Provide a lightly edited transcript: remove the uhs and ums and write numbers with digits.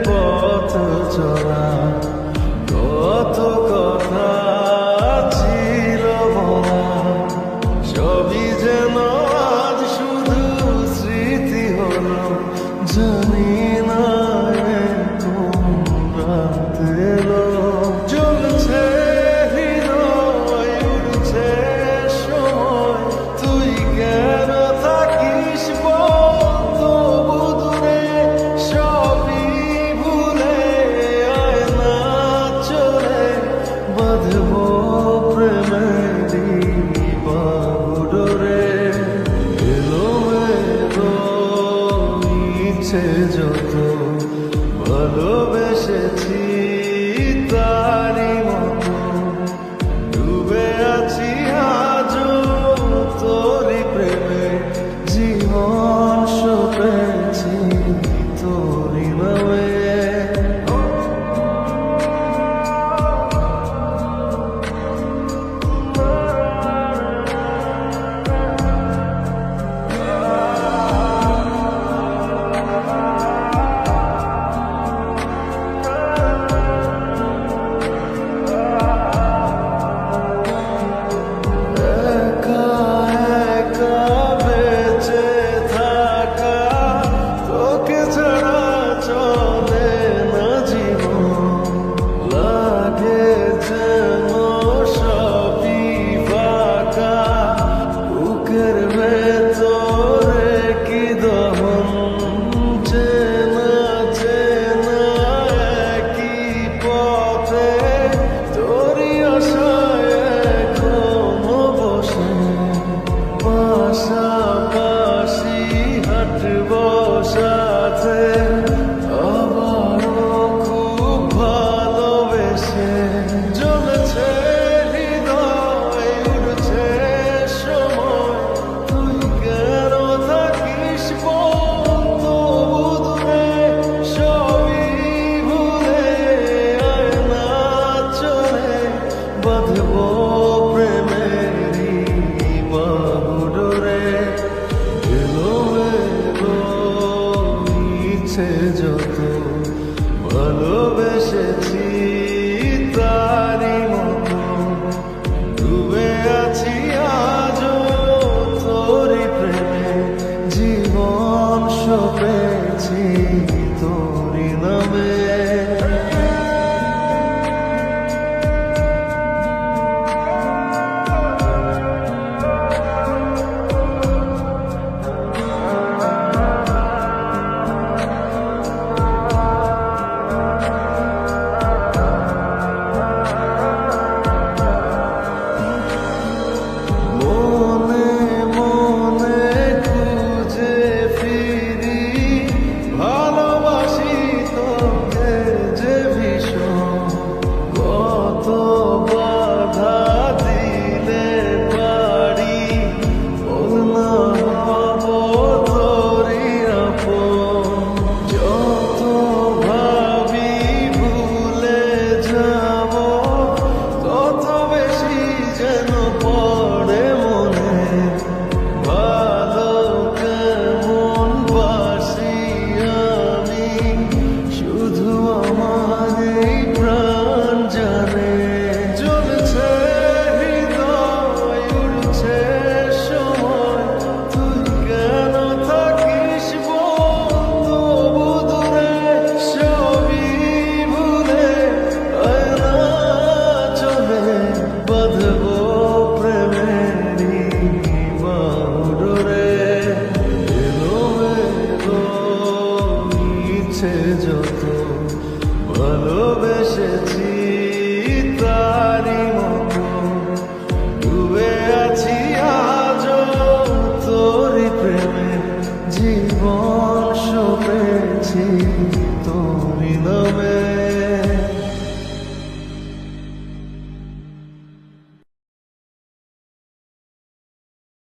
পথ চলা কত কথা ছিল বলা, সবই যেন আজ শুধু স্মৃতি হলো। জানি না কোন রাত এলো, চলছে হৃদয় উড়ছে সময়, তুই কেন থাকিস বলতো বুদুরে, সবই ভুলে আয় না চলে বাঁধবো প্রেমেরই বাহুডোরে। এলোমেলো ইচ্ছে যত ভালোবেসেছি তারই মতো ডুবে আছি আজও তোরই প্রেমে, জীবন সপেছি তোরই নামে। পাশাপাশি হাঁটবো সাথে আবারও খুব ভালোবেসে, জ্বলছে হৃদয় উড়ছে সময়, তুই কেন থাকিস বলতো বুদুরে, সবই ভুলে আয় না চলে বাঁধবো প্রেমেরই বাহুডোরে। এলোমেলো ইচ্ছে যত ভালোবেসেছি তারই মতো ডুবে আছি আজও তোরই প্রেমে, জীবন সপেছি তোরই নামে। যত ভালোবেসেছি